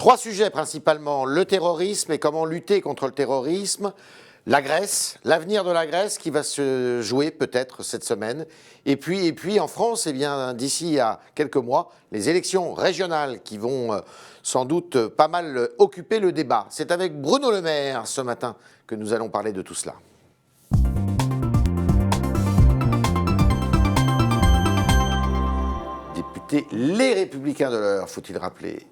3 sujets principalement, le terrorisme et comment lutter contre le terrorisme, la Grèce, l'avenir de la Grèce qui va se jouer peut-être cette semaine, et puis en France, eh bien, d'ici à quelques mois, les élections régionales qui vont sans doute pas mal occuper le débat. C'est avec Bruno Le Maire ce matin que nous allons parler de tout cela. Député Les Républicains de l'Eure, faut-il rappeler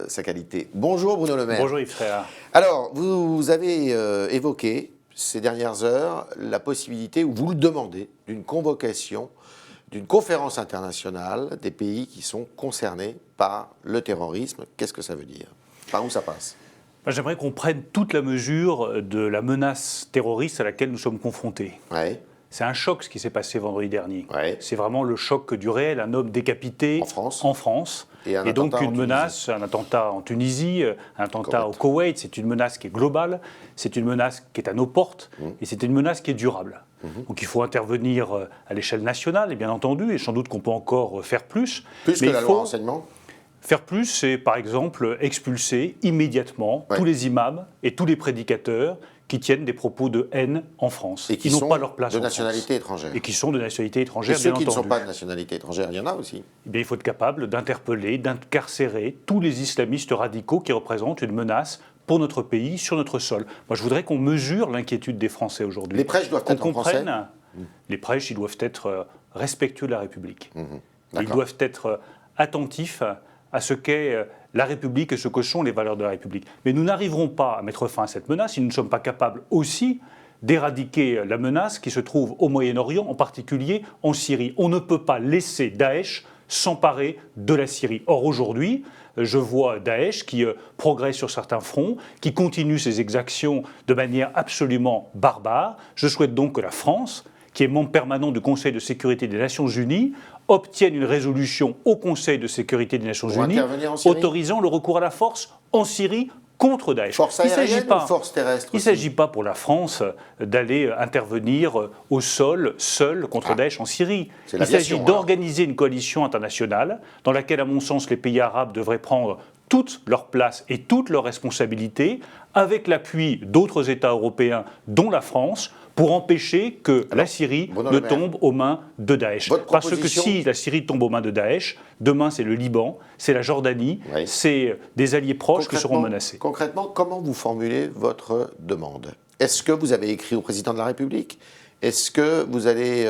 sa qualité. Bonjour Bruno Le Maire. Bonjour Yves Tréhard. Alors, vous avez évoqué ces dernières heures la possibilité, ou vous le demandez, d'une convocation d'une conférence internationale des pays qui sont concernés par le terrorisme. Qu'est-ce que ça veut dire? Par où ça passe? J'aimerais qu'on prenne toute la mesure de la menace terroriste à laquelle nous sommes confrontés. Ouais. C'est un choc ce qui s'est passé vendredi dernier. Ouais. C'est vraiment le choc du réel, un homme décapité en France. Et donc une menace, un attentat en Tunisie, un attentat au Koweït, c'est une menace qui est globale, c'est une menace qui est à nos portes, et c'est une menace qui est durable. Donc il faut intervenir à l'échelle nationale, et bien entendu, et sans doute qu'on peut encore faire plus. Plus que la loi renseignement. Faire plus, c'est par exemple expulser immédiatement tous les imams et tous les prédicateurs qui tiennent des propos de haine en France. Et qui n'ont pas leur place de en nationalité France. étrangère. Et qui sont de nationalité étrangère, et ceux bien qui entendu. ne sont pas de nationalité étrangère, il y en a aussi. Eh bien, il faut être capable d'interpeller, d'incarcérer tous les islamistes radicaux qui représentent une menace pour notre pays, sur notre sol. Moi, je voudrais qu'on mesure l'inquiétude des Français aujourd'hui. Les prêches doivent être en français. Les prêches, ils doivent être respectueux de la République. Ils doivent être attentifs à ce qu'est la République et ce que sont les valeurs de la République. Mais nous n'arriverons pas à mettre fin à cette menace si nous ne sommes pas capables aussi d'éradiquer la menace qui se trouve au Moyen-Orient, en particulier en Syrie. On ne peut pas laisser Daesh s'emparer de la Syrie. Or, aujourd'hui, je vois Daesh qui progresse sur certains fronts, qui continue ses exactions de manière absolument barbare. Je souhaite donc que la France, qui est membre permanent du Conseil de sécurité des Nations Unies, obtienne une résolution au Conseil de sécurité des Nations Unies autorisant le recours à la force en Syrie contre Daesh. Force aérienne ou force terrestre? Il ne s'agit pas pour la France d'aller intervenir au sol, seul, contre Daesh en Syrie. Il s'agit d'organiser une coalition internationale dans laquelle, à mon sens, les pays arabes devraient prendre toute leur place et toutes leurs responsabilités, avec l'appui d'autres États européens, dont la France, pour empêcher que la Syrie ne tombe aux mains de Daesh. Parce que si la Syrie tombe aux mains de Daesh, demain c'est le Liban, c'est la Jordanie, c'est des alliés proches qui seront menacés. Concrètement, comment vous formulez votre demande? Est-ce que vous avez écrit au président de la République? Est-ce que vous allez...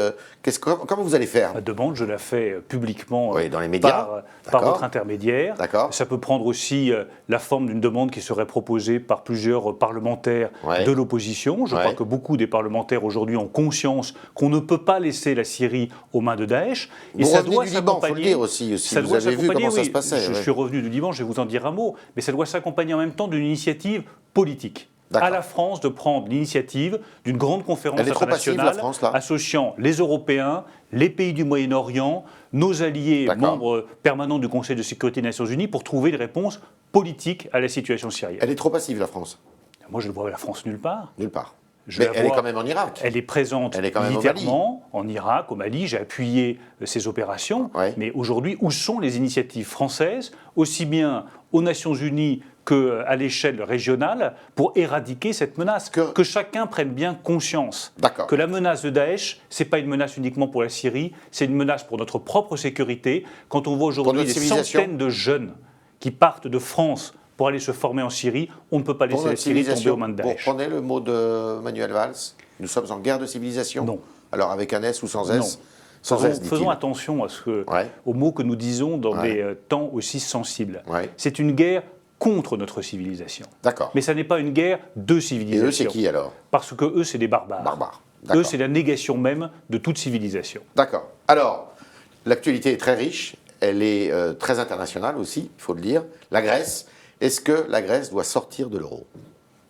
comment vous allez faire? La demande, je la fais publiquement dans les médias, par votre intermédiaire. D'accord. Ça peut prendre aussi la forme d'une demande qui serait proposée par plusieurs parlementaires de l'opposition. Je crois que beaucoup des parlementaires aujourd'hui ont conscience qu'on ne peut pas laisser la Syrie aux mains de Daesh. Et ça doit s'accompagner... Il faut le dire aussi. Vous avez vu comment ça se passait. Je suis revenu du Liban, je vais vous en dire un mot. Mais ça doit s'accompagner en même temps d'une initiative politique. À la France de prendre l'initiative d'une grande conférence internationale associant les Européens, les pays du Moyen-Orient, nos alliés membres permanents du Conseil de sécurité des Nations Unies pour trouver des réponses politiques à la situation syrienne. Elle est trop passive, la France? Moi, je ne vois la France nulle part. Nulle part. Mais elle est quand même en Irak. Elle est présente militairement en Irak, au Mali. J'ai appuyé ces opérations. Mais aujourd'hui, où sont les initiatives françaises, aussi bien aux Nations Unies qu'à l'échelle régionale, pour éradiquer cette menace? Que chacun prenne bien conscience que la menace de Daesh, ce n'est pas une menace uniquement pour la Syrie, c'est une menace pour notre propre sécurité. Quand on voit aujourd'hui des centaines de jeunes qui partent de France pour aller se former en Syrie, on ne peut pas laisser la Syrie tomber aux mains de Daesh. Vous reprenez le mot de Manuel Valls? Nous sommes en guerre de civilisation? Non. Alors avec un S ou sans S? Faisons attention aux mots que nous disons dans des temps aussi sensibles. C'est une guerre contre notre civilisation. D'accord. Mais ça n'est pas une guerre de civilisation. Et eux, c'est qui alors? Parce que eux, c'est des barbares. Eux, c'est la négation même de toute civilisation. D'accord. Alors, l'actualité est très riche, elle est très internationale aussi, il faut le dire. La Grèce, est-ce que la Grèce doit sortir de l'euro?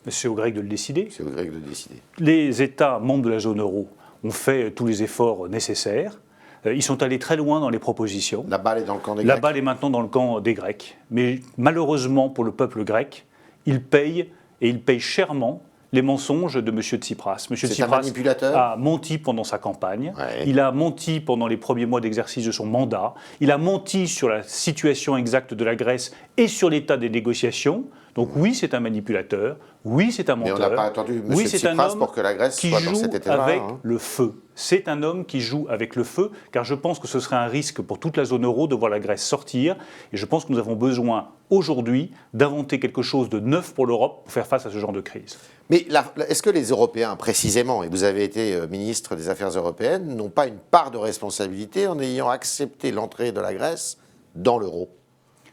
C'est aux Grecs de le décider. C'est aux Grecs de le décider. Les États membres de la zone euro ont fait tous les efforts nécessaires. Ils sont allés très loin dans les propositions. La balle est dans le camp des Grecs. La balle est maintenant dans le camp des Grecs. Mais malheureusement pour le peuple grec, il paye, et il paye chèrement, les mensonges de M. Tsipras. M. C'est un manipulateur. a menti pendant sa campagne, Ouais. il a menti pendant les premiers mois d'exercice de son mandat, il a menti sur la situation exacte de la Grèce et sur l'état des négociations. Donc oui, c'est un manipulateur, oui, c'est un Mais menteur. on n'a pas attendu M. Oui, c'est un Tsipras homme pour que la Grèce qui soit dans joue cet état-là. avec hein. le feu. C'est un homme qui joue avec le feu, car je pense que ce serait un risque pour toute la zone euro de voir la Grèce sortir. Et je pense que nous avons besoin aujourd'hui d'inventer quelque chose de neuf pour l'Europe pour faire face à ce genre de crise. Mais est-ce que les Européens, précisément, et vous avez été ministre des Affaires européennes, n'ont pas une part de responsabilité en ayant accepté l'entrée de la Grèce dans l'euro?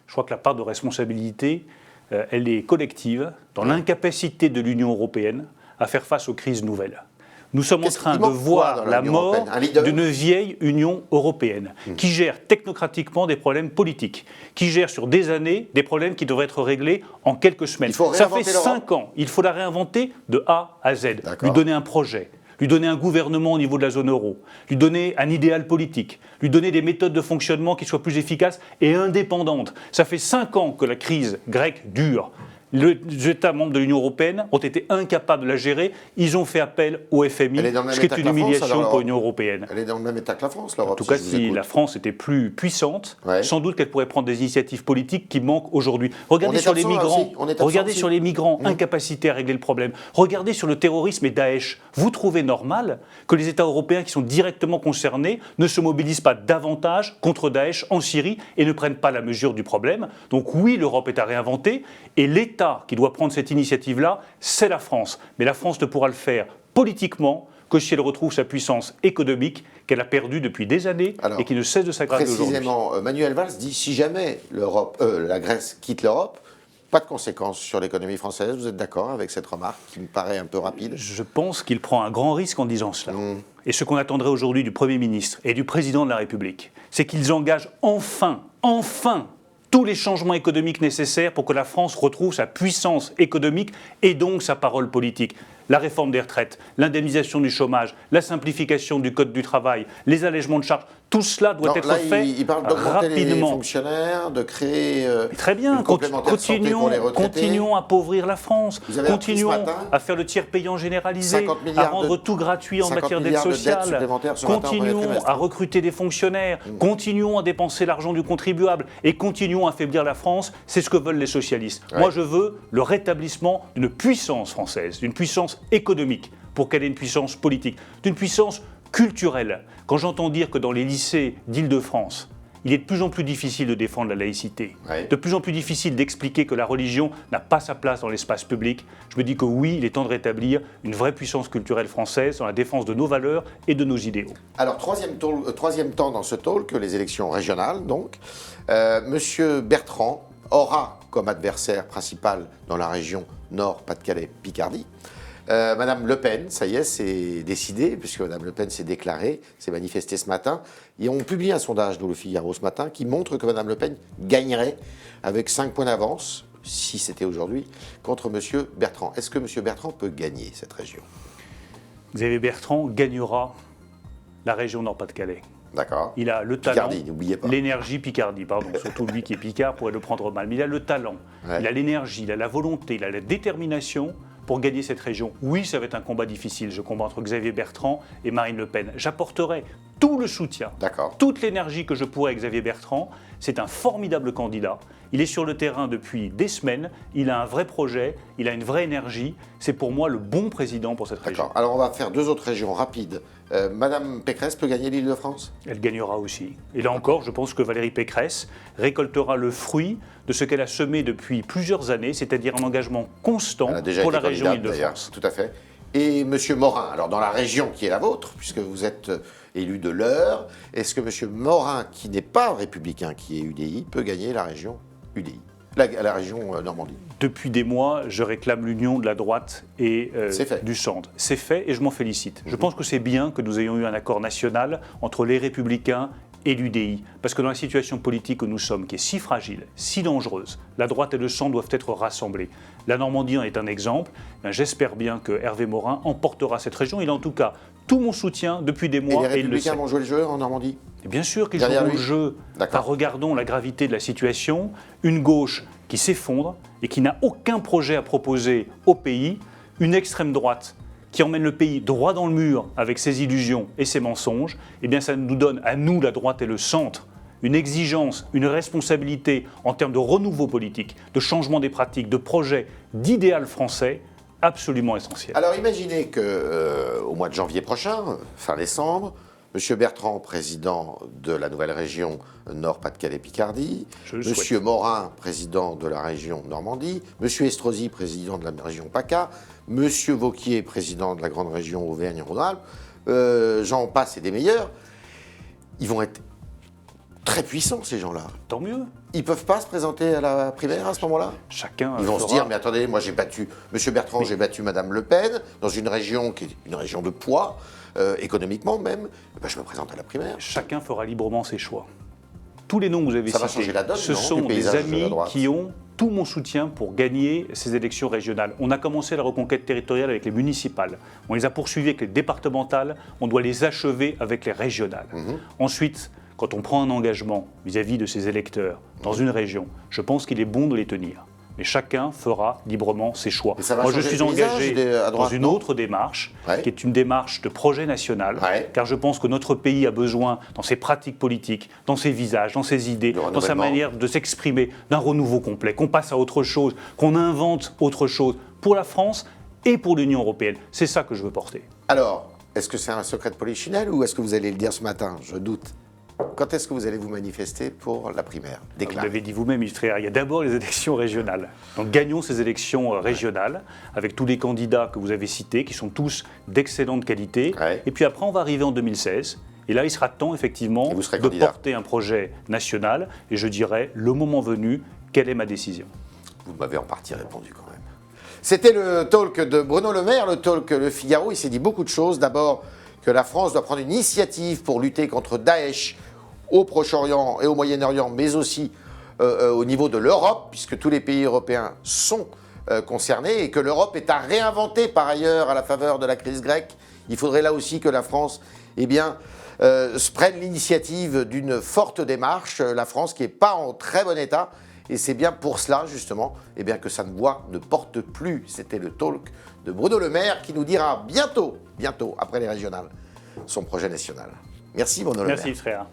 Je crois que la part de responsabilité, elle est collective dans l'incapacité de l'Union européenne à faire face aux crises nouvelles. Nous sommes en train de voir la mort d'une vieille Union européenne qui gère technocratiquement des problèmes politiques, qui gère sur des années des problèmes qui devraient être réglés en quelques semaines. Ça fait 5 ans, il faut la réinventer de A à Z, lui donner un projet, lui donner un gouvernement au niveau de la zone euro, lui donner un idéal politique, lui donner des méthodes de fonctionnement qui soient plus efficaces et indépendantes. Ça fait 5 ans que la crise grecque dure. Les États membres de l'Union européenne ont été incapables de la gérer. Ils ont fait appel au FMI, ce qui est une humiliation pour l'Union européenne. Elle est dans le même état que la France, l'Europe. En tout cas, si la France était plus puissante, sans doute qu'elle pourrait prendre des initiatives politiques qui manquent aujourd'hui. Regardez sur les migrants, incapacité à régler le problème. Regardez sur le terrorisme et Daesh. Vous trouvez normal que les États européens qui sont directement concernés ne se mobilisent pas davantage contre Daesh en Syrie et ne prennent pas la mesure du problème? Donc oui, l'Europe est à réinventer et l'État qui doit prendre cette initiative-là, c'est la France. Mais la France ne pourra le faire politiquement que si elle retrouve sa puissance économique qu'elle a perdue depuis des années et qui ne cesse de s'aggraver aujourd'hui. Précisément, Manuel Valls dit si jamais la Grèce quitte l'Europe, pas de conséquences sur l'économie française. Vous êtes d'accord avec cette remarque qui me paraît un peu rapide? Je pense qu'il prend un grand risque en disant cela. Et ce qu'on attendrait aujourd'hui du Premier ministre et du Président de la République, c'est qu'ils engagent enfin, tous les changements économiques nécessaires pour que la France retrouve sa puissance économique et donc sa parole politique. La réforme des retraites, l'indemnisation du chômage, la simplification du code du travail, les allègements de charges, tout cela doit être fait il parle d'augmenter les fonctionnaires, de créer très bien, une complémentaire santé pour les retraités. Continuons à appauvrir la France, continuons à faire le tiers payant généralisé, à rendre tout gratuit en matière d'aide sociale, continuons à recruter des fonctionnaires, continuons à dépenser l'argent du contribuable et continuons à affaiblir la France. C'est ce que veulent les socialistes. Moi, je veux le rétablissement d'une puissance française, d'une puissance économique pour qu'elle ait une puissance politique, d'une puissance culturelle. Quand j'entends dire que dans les lycées d'Île-de-France, il est de plus en plus difficile de défendre la laïcité, de plus en plus difficile d'expliquer que la religion n'a pas sa place dans l'espace public, je me dis que oui, il est temps de rétablir une vraie puissance culturelle française dans la défense de nos valeurs et de nos idéaux. Alors, troisième temps dans ce talk, les élections régionales, donc. Monsieur Bertrand aura comme adversaire principal dans la région Nord-Pas-de-Calais-Picardie Madame Le Pen, ça y est, c'est décidé, puisque Madame Le Pen s'est déclarée, s'est manifestée ce matin. Et on publie un sondage, nous, Le Figaro, ce matin, qui montre que Madame Le Pen gagnerait avec 5 points d'avance, si c'était aujourd'hui, contre Monsieur Bertrand. Est-ce que Monsieur Bertrand peut gagner cette région? Xavier Bertrand gagnera la région Nord-Pas-de-Calais. D'accord. Il a le talent, l'énergie, Picardie, pardon, surtout lui qui est Picard pourrait le prendre mal, mais il a le talent, il a l'énergie, il a la volonté, il a la détermination pour gagner cette région. Oui, ça va être un combat difficile, je combats entre Xavier Bertrand et Marine Le Pen. J'apporterai tout le soutien, toute l'énergie que je pourrai à Xavier Bertrand. C'est un formidable candidat. Il est sur le terrain depuis des semaines, il a un vrai projet, il a une vraie énergie. C'est pour moi le bon président pour cette région. D'accord. Alors on va faire 2 autres régions rapides. Madame Pécresse peut gagner l'Île-de-France? Elle gagnera aussi. Et là encore, je pense que Valérie Pécresse récoltera le fruit de ce qu'elle a semé depuis plusieurs années, c'est-à-dire un engagement constant pour la région Île-de-France. Tout à fait. Et Monsieur Morin, alors dans la région qui est la vôtre, puisque vous êtes élu de l'Eure, est-ce que Monsieur Morin, qui n'est pas républicain, qui est UDI, peut gagner la région UDI, la région Normandie? Depuis des mois, je réclame l'union de la droite et du centre. C'est fait et je m'en félicite. Je pense que c'est bien que nous ayons eu un accord national entre les Républicains et l'UDI. Parce que dans la situation politique où nous sommes, qui est si fragile, si dangereuse, la droite et le centre doivent être rassemblés. La Normandie en est un exemple. J'espère bien que Hervé Morin emportera cette région. Il a en tout cas tout mon soutien depuis des mois. Et les Républicains vont jouer le jeu en Normandie? Et bien sûr qu'ils joueront le jeu. Regardons la gravité de la situation. Une gauche qui s'effondre et qui n'a aucun projet à proposer au pays. une extrême droite qui emmène le pays droit dans le mur avec ses illusions et ses mensonges, eh bien ça nous donne, à nous, la droite et le centre, une exigence, une responsabilité en termes de renouveau politique, de changement des pratiques, de projets, d'idéal français absolument essentiel. Alors imaginez qu'au mois de janvier prochain, fin décembre, M. Bertrand, président de la nouvelle région Nord-Pas-de-Calais-Picardie, M. Morin, président de la région Normandie, M. Estrosi, président de la région PACA, M. Vauquier, président de la grande région Auvergne-Rhône-Alpes, j'en passe et des meilleurs, ils vont être très puissants, ces gens-là. Tant mieux. Ils ne peuvent pas se présenter à la primaire à ce moment-là? Chacun Ils vont se dire, mais attendez, moi j'ai battu M. Bertrand, j'ai battu Mme Le Pen, dans une région qui est une région de poids, économiquement même, ben, je me présente à la primaire. Chacun fera librement ses choix. Tous les noms que vous avez cités, ce sont des amis qui ont tout mon soutien pour gagner ces élections régionales. On a commencé la reconquête territoriale avec les municipales, on les a poursuivies avec les départementales, on doit les achever avec les régionales. Ensuite, quand on prend un engagement vis-à-vis de ses électeurs dans une région, je pense qu'il est bon de les tenir. Mais chacun fera librement ses choix. Moi, je suis engagé dans une autre démarche, qui est une démarche de projet national, car je pense que notre pays a besoin, dans ses pratiques politiques, dans ses visages, dans ses idées, dans sa manière de s'exprimer, d'un renouveau complet, qu'on passe à autre chose, qu'on invente autre chose pour la France et pour l'Union européenne. C'est ça que je veux porter. Alors, est-ce que c'est un secret de polichinelle ou est-ce que vous allez le dire ce matin? Je doute. Quand est-ce que vous allez vous manifester pour la primaire? Vous l'avez dit vous-même, Yves Tréhard, il y a d'abord les élections régionales. Donc gagnons ces élections régionales avec tous les candidats que vous avez cités, qui sont tous d'excellente qualité. Et puis après, on va arriver en 2016. Et là, il sera temps, effectivement, de porter un projet national. Et je dirai, le moment venu, quelle est ma décision? Vous m'avez en partie répondu quand même. C'était le talk de Bruno Le Maire, le talk Le Figaro. Il s'est dit beaucoup de choses. D'abord, que la France doit prendre une initiative pour lutter contre Daesh au Proche-Orient et au Moyen-Orient, mais aussi au niveau de l'Europe, puisque tous les pays européens sont concernés, et que l'Europe est à réinventer par ailleurs à la faveur de la crise grecque. Il faudrait là aussi que la France se prenne l'initiative d'une forte démarche, la France qui n'est pas en très bon état, et c'est bien pour cela justement que sa voix ne porte plus. C'était le talk de Bruno Le Maire qui nous dira bientôt, après les régionales, son projet national. Merci Bruno Le Maire. Merci Frère.